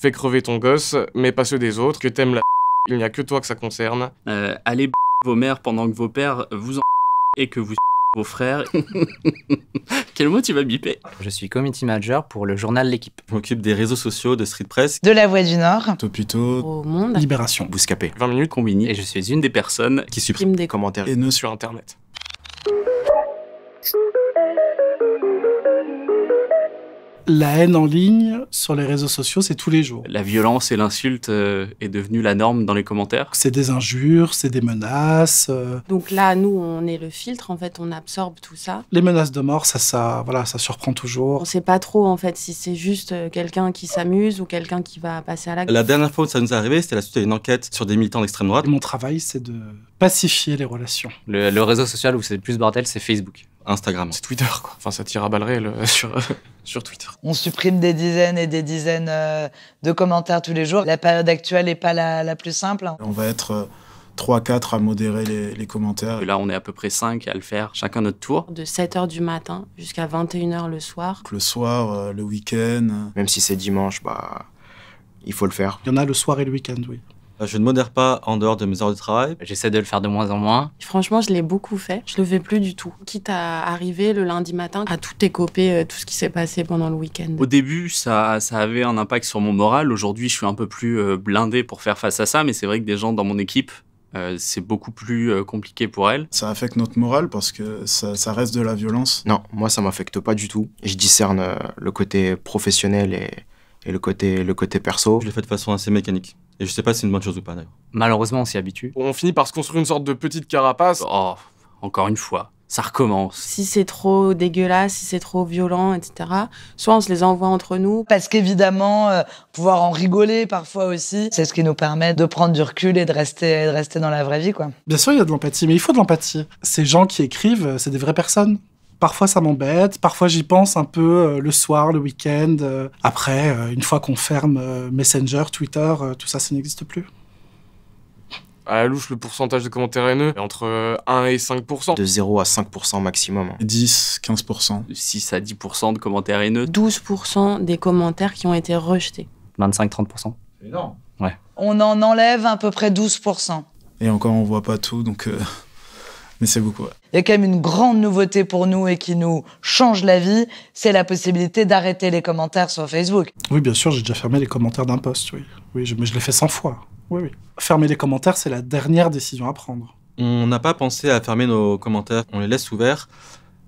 fais crever ton gosse, mais pas ceux des autres, que t'aimes la il n'y a que toi que ça concerne. Allez vos mères pendant que vos pères vous en et que vous vos frères. Quel mot tu vas biper? Je suis community manager pour le journal L'Équipe. Je m'occupe des réseaux sociaux, de Street Press. De La Voix du Nord. Topito. Au Monde. Libération. Bouscapé. 20 minutes. Combini. Et je suis une des personnes Qui supprime Des commentaires Haineux sur Internet. La haine en ligne sur les réseaux sociaux, c'est tous les jours. La violence et l'insulte est devenue la norme dans les commentaires. C'est des injures, c'est des menaces. Donc là, nous, on est le filtre, en fait, on absorbe tout ça. Les menaces de mort, ça surprend On toujours. sait pas trop, en fait, si c'est juste quelqu'un qui s'amuse ou quelqu'un qui va passer à l'acte. La dernière fois où ça nous est arrivé, c'était la suite à une enquête sur des militants d'extrême droite. Et mon travail, c'est de pacifier les relations. Le réseau social où c'est le plus bordel, c'est Facebook. Instagram. C'est Twitter, quoi. Enfin, ça tire à balles réelles sur Twitter. On supprime des dizaines et des dizaines de commentaires tous les jours. La période actuelle n'est pas la plus simple. On va être 3-4 à modérer les commentaires. Et là, on est à peu près 5 à le faire, chacun notre tour. De 7h du matin jusqu'à 21h le soir. Donc, le soir, le week-end. Même si c'est dimanche, il faut le faire. Il y en a le soir et le week-end, oui. Je ne modère pas en dehors de mes heures de travail. J'essaie de le faire de moins en moins. Franchement, je l'ai beaucoup fait. Je le fais plus du tout. Quitte à arriver le lundi matin à tout écoper, tout ce qui s'est passé pendant le week-end. Au début, ça avait un impact sur mon moral. Aujourd'hui, je suis un peu plus blindé pour faire face à ça, mais c'est vrai que des gens dans mon équipe, c'est beaucoup plus compliqué pour elles. Ça affecte notre morale parce que ça reste de la violence. Non, moi ça m'affecte pas du tout. Je discerne le côté professionnel et le côté perso. Je l'ai fait de façon assez mécanique. Et je sais pas si c'est une bonne chose ou pas d'ailleurs. Malheureusement, on s'y habitue. On finit par se construire une sorte de petite carapace. Oh, encore une fois, ça recommence. Si c'est trop dégueulasse, si c'est trop violent, etc., soit on se les envoie entre nous. Parce qu'évidemment, pouvoir en rigoler parfois aussi, c'est ce qui nous permet de prendre du recul et de rester dans la vraie vie, quoi. Bien sûr, il y a de l'empathie, mais il faut de l'empathie. Ces gens qui écrivent, c'est des vraies personnes. Parfois, ça m'embête. Parfois, j'y pense un peu le soir, le week-end. Après, une fois qu'on ferme Messenger, Twitter, tout ça, ça n'existe plus. À la louche, le pourcentage de commentaires haineux est entre 1 et 5%. De 0 à 5% maximum. 10-15%. 6 à 10% de commentaires haineux. 12% des commentaires qui ont été rejetés. 25-30%. C'est énorme. Ouais. On en enlève à peu près 12%. Et encore, on voit pas tout, donc... Mais c'est beaucoup, ouais. Il y a quand même une grande nouveauté pour nous et qui nous change la vie, c'est la possibilité d'arrêter les commentaires sur Facebook. Oui, bien sûr, j'ai déjà fermé les commentaires d'un post, oui. Oui, mais je l'ai fait 100 fois. Oui. Fermer les commentaires, c'est la dernière décision à prendre. On n'a pas pensé à fermer nos commentaires. On les laisse ouverts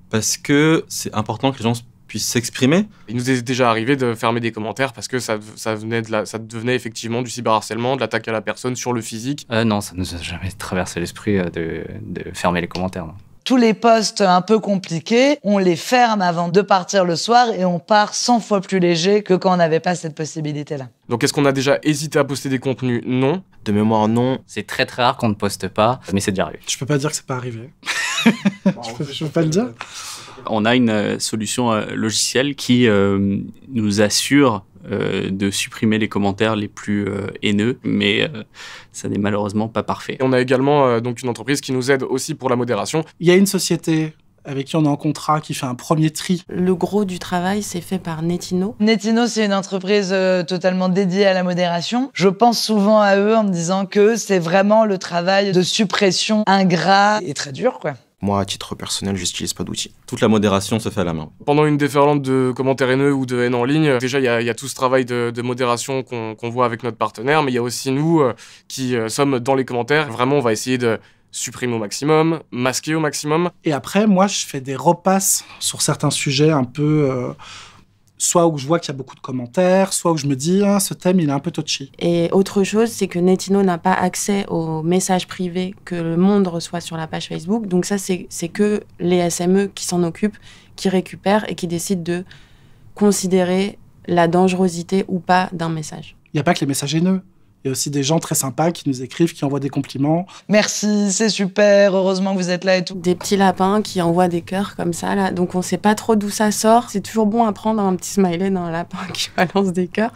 parce que c'est important que les gens puissent s'exprimer. Il nous est déjà arrivé de fermer des commentaires parce que ça devenait effectivement du cyberharcèlement, de l'attaque à la personne sur le physique. Non, ça nous a jamais traversé l'esprit de fermer les commentaires. Non. Tous les posts un peu compliqués, on les ferme avant de partir le soir et on part 100 fois plus léger que quand on n'avait pas cette possibilité-là. Donc est-ce qu'on a déjà hésité à poster des contenus? Non. De mémoire, non. C'est très très rare qu'on ne poste pas, mais c'est déjà arrivé. Je peux pas dire que c'est pas arrivé. je peux pas le dire. On a une solution logicielle qui nous assure de supprimer les commentaires les plus haineux, mais ça n'est malheureusement pas parfait. Et on a également donc une entreprise qui nous aide aussi pour la modération. Il y a une société avec qui on est en contrat qui fait un premier tri. Le gros du travail, c'est fait par Netino. Netino, c'est une entreprise totalement dédiée à la modération. Je pense souvent à eux en me disant que c'est vraiment le travail de suppression ingrat et très dur, quoi. Moi, à titre personnel, je n'utilise pas d'outils. Toute la modération se fait à la main. Pendant une déferlante de commentaires haineux ou de haine en ligne, déjà, il y a tout ce travail de modération qu'on voit avec notre partenaire, mais il y a aussi nous qui sommes dans les commentaires. Vraiment, on va essayer de supprimer au maximum, masquer au maximum. Et après, moi, je fais des repasses sur certains sujets un peu... soit où je vois qu'il y a beaucoup de commentaires, soit où je me dis « ce thème, il est un peu touchy ». Et autre chose, c'est que Netino n'a pas accès aux messages privés que le monde reçoit sur la page Facebook. Donc ça, c'est que les SME qui s'en occupent, qui récupèrent et qui décident de considérer la dangerosité ou pas d'un message. Il n'y a pas que les messages haineux. Il y a aussi des gens très sympas qui nous écrivent, qui envoient des compliments. Merci, c'est super, heureusement que vous êtes là et tout. Des petits lapins qui envoient des cœurs comme ça, là. Donc on sait pas trop d'où ça sort. C'est toujours bon à prendre un petit smiley d'un lapin qui balance des cœurs.